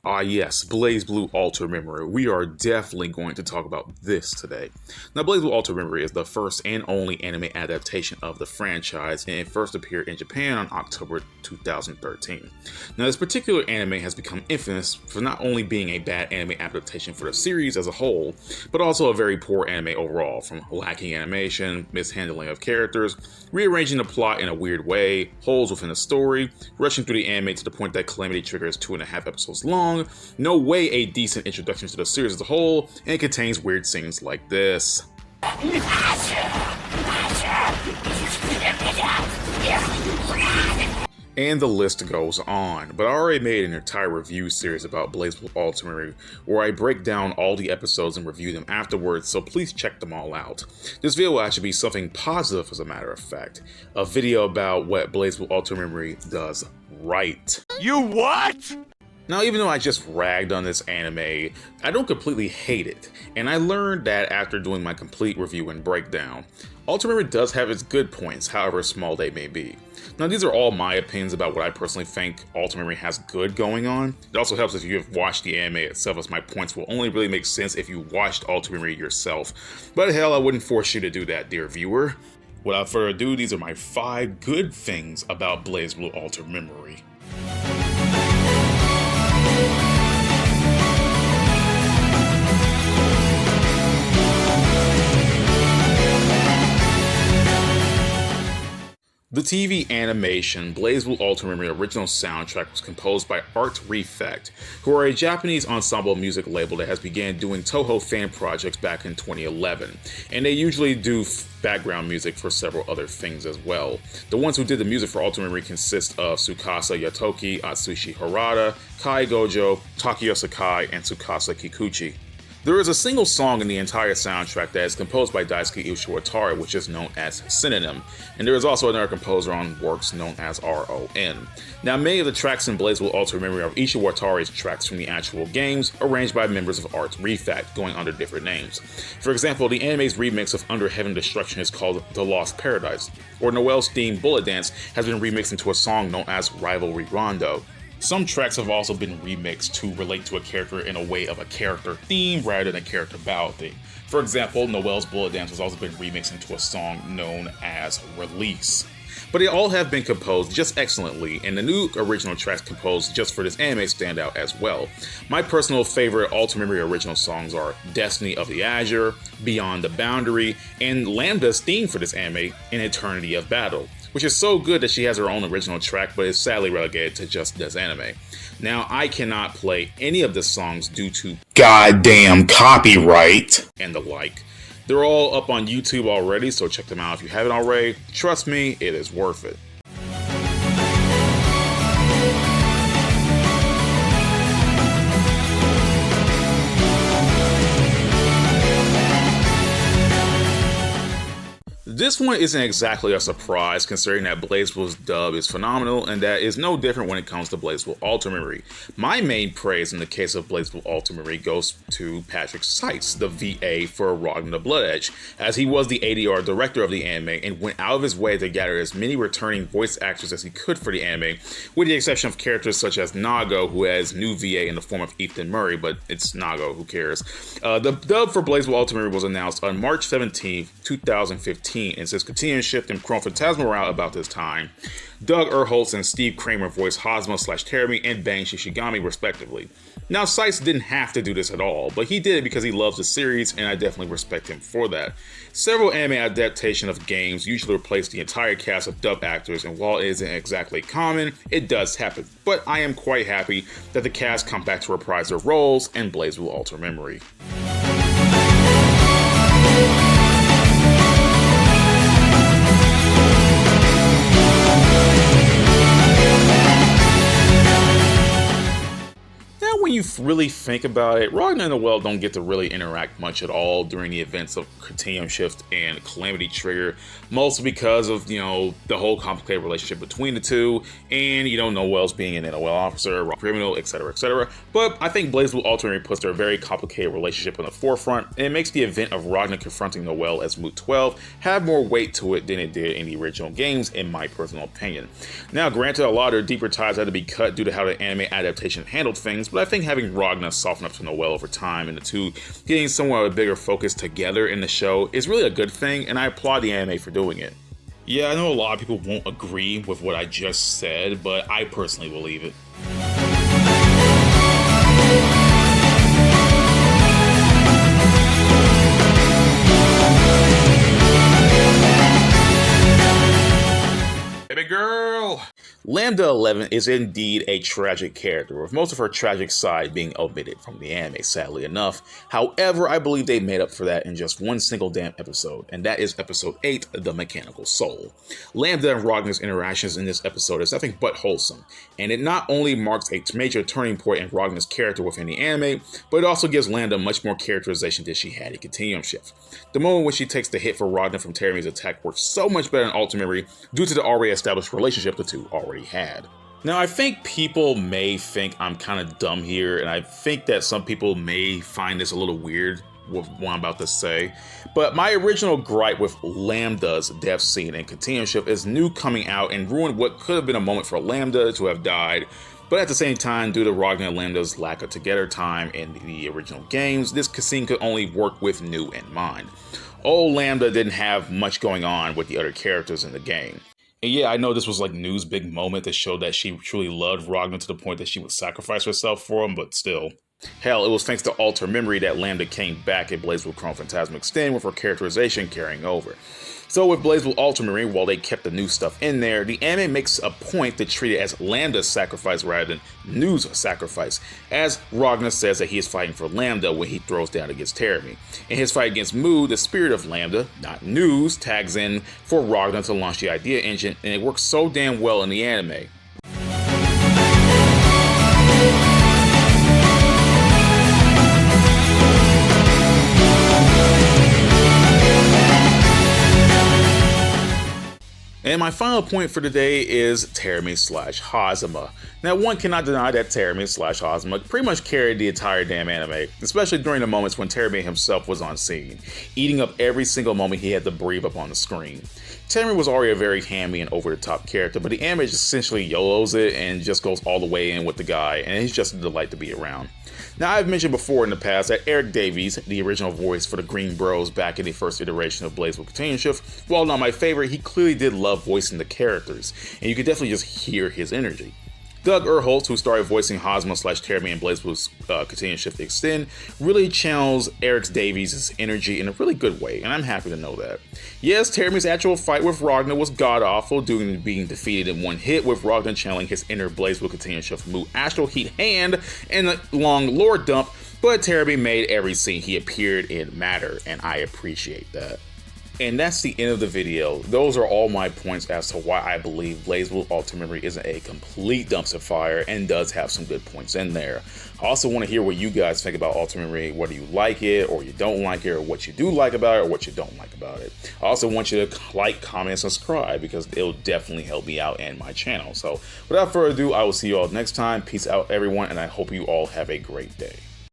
Ah yes, BlazBlue Alter Memory. We are definitely going to talk about this today. Now, BlazBlue Alter Memory is the first and only anime adaptation of the franchise, and it first appeared in Japan on October 2013. Now, this particular anime has become infamous for not only being a bad anime adaptation for the series as a whole, but also a very poor anime overall, from lacking animation, mishandling of characters, rearranging the plot in a weird way, holes within the story, rushing through the anime to the point that Calamity Trigger is 2.5 episodes long, no way a decent introduction to the series as a whole, and contains weird scenes like this. And the list goes on, but I already made an entire review series about BlazBlue Alter Memory where I break down all the episodes and review them afterwards, so please check them all out. This video will actually be something positive, as a matter of fact. A video about what BlazBlue Alter Memory does right. You what? Now, even though I just ragged on this anime, I don't completely hate it, and I learned that after doing my complete review and breakdown. Alter Memory does have its good points, however small they may be. Now, these are all my opinions about what I personally think Alter Memory has good going on. It also helps if you have watched the anime itself, as my points will only really make sense if you watched Alter Memory yourself. But hell, I wouldn't force you to do that, dear viewer. Without further ado, these are my 5 good things about BlazBlue Alter Memory. The TV animation BlazBlue Alter Memory original soundtrack was composed by ARCSYS, who are a Japanese ensemble music label that has began doing Toho fan projects back in 2011, and they usually do background music for several other things as well. The ones who did the music for Alter Memory consist of Tsukasa Yatoki, Atsushi Harada, Kai Gojo, Takuya Sakai, and Tsukasa Kikuchi. There is a single song in the entire soundtrack that is composed by Daisuke Ishiwatari, which is known as Synonym, and there is also another composer on works known as RON. Now, many of the tracks in BlazBlue Alter Memory are Ishiwatari's tracks from the actual games, arranged by members of ARCSYS, going under different names. For example, the anime's remix of Under Heaven Destruction is called The Lost Paradise, or Noel's theme Bullet Dance has been remixed into a song known as Rivalry Rondo. Some tracks have also been remixed to relate to a character in a way of a character theme rather than a character ballad theme. For example, Noel's Bullet Dance has also been remixed into a song known as Release. But they all have been composed just excellently, and the new original tracks composed just for this anime stand out as well. My personal favorite Alter Memory original songs are Destiny of the Azure, Beyond the Boundary, and Lambda's theme for this anime, An Eternity of Battle, which is so good that she has her own original track, but is sadly relegated to just this anime. Now, I cannot play any of the songs due to goddamn copyright and the like. They're all up on YouTube already, so check them out if you haven't already. Trust me, it is worth it. This one isn't exactly a surprise, considering that BlazBlue's dub is phenomenal, and that is no different when it comes to BlazBlue Alter Memory. My main praise in the case of BlazBlue Alter Memory goes to Patrick Seitz, the VA for Ragna and the Blood Edge, as he was the ADR director of the anime and went out of his way to gather as many returning voice actors as he could for the anime, with the exception of characters such as Nago, who has new VA in the form of Ethan Murray, but it's Nago, who cares. The dub for BlazBlue Alter Memory was announced on March 17, 2015, and since Continuum Shift and Chrome Phantasma were out about this time, Doug Erholtz and Steve Kramer voiced Hazama/Terumi and Bang Shishigami respectively. Now, Seitz didn't have to do this at all, but he did it because he loves the series, and I definitely respect him for that. Several anime adaptations of games usually replace the entire cast of dub actors, and while it isn't exactly common, it does happen. But I am quite happy that the cast come back to reprise their roles in BlazBlue Alter Memory. When you really think about it, Ragna and Noel don't get to really interact much at all during the events of Continuum Shift and Calamity Trigger, mostly because of, the whole complicated relationship between the two, and, Noel's being an NOL officer, criminal, etc., etc. But I think BlazBlue Alter Memory puts their very complicated relationship in the forefront, and it makes the event of Ragna confronting Noel as Moot 12 have more weight to it than it did in the original games, in my personal opinion. Now, granted, a lot of their deeper ties had to be cut due to how the anime adaptation handled things, but I think having Ragna soften up to Noel over time and the two getting somewhat of a bigger focus together in the show is really a good thing, and I applaud the anime for doing it. Yeah, I know a lot of people won't agree with what I just said, but I personally believe it. Baby girl! Lambda 11 is indeed a tragic character, with most of her tragic side being omitted from the anime, sadly enough. However, I believe they made up for that in just one single damn episode, and that is episode 8, The Mechanical Soul. Lambda and Ragna's interactions in this episode is nothing but wholesome, and it not only marks a major turning point in Ragna's character within the anime, but it also gives Lambda much more characterization than she had in Continuum Shift. The moment when she takes the hit for Ragna from Teremi's attack works so much better in Ultimately due to the already established relationship the two already had. Now, I think people may think I'm kind of dumb here, and I think that some people may find this a little weird with what I'm about to say, but my original gripe with Lambda's death scene in Continuum Shift is new coming out and ruined what could have been a moment for Lambda to have died. But at the same time, due to Ragna and Lambda's lack of together time in the original games, this scene could only work with new in mind. Old Lambda didn't have much going on with the other characters in the game. And yeah, I know this was like New's big moment to show that she truly loved Ragna to the point that she would sacrifice herself for him, but still. Hell, it was thanks to Alter Memory that Lambda came back in BlazBlue Chrome Phantasm Extend with her characterization carrying over. So with BlazBlue Ultramarine, while they kept the new stuff in there, the anime makes a point to treat it as Lambda's sacrifice rather than New's sacrifice, as Ragna says that he is fighting for Lambda when he throws down against Teremi. In his fight against Mu, the spirit of Lambda, not New's, tags in for Ragna to launch the idea engine, and it works so damn well in the anime. And my final point for today is Teremi/Hazama. Now, one cannot deny that Teremi/Hazama pretty much carried the entire damn anime, especially during the moments when Teremi himself was on scene, eating up every single moment he had to breathe up on the screen. Teremi was already a very hammy and over-the-top character, but the anime just essentially YOLOs it and just goes all the way in with the guy, and he's just a delight to be around. Now, I've mentioned before in the past that Eric Davies, the original voice for the Green Bros back in the first iteration of BlazBlue Continuum Shift, while not my favorite, he clearly did love voicing the characters, and you could definitely just hear his energy. Doug Erholtz, who started voicing Hazama/Teremi in BlazBlue's Continuum Shift Extend, really channels Eric Davies' energy in a really good way, and I'm happy to know that. Yes, Teremi's actual fight with Ragna was god-awful due to being defeated in one hit, with Ragna channeling his inner BlazBlue Continuum Shift Mu Astral Heat hand and a long lore dump, but Teremi made every scene he appeared in matter, and I appreciate that. And that's the end of the video. Those are all my points as to why I believe BlazBlue Ultramarine isn't a complete dumpster fire and does have some good points in there. I also want to hear what you guys think about Ultramarine, whether you like it or you don't like it, or what you do like about it or what you don't like about it. I also want you to like, comment, and subscribe because it'll definitely help me out and my channel. So without further ado, I will see you all next time. Peace out, everyone, and I hope you all have a great day.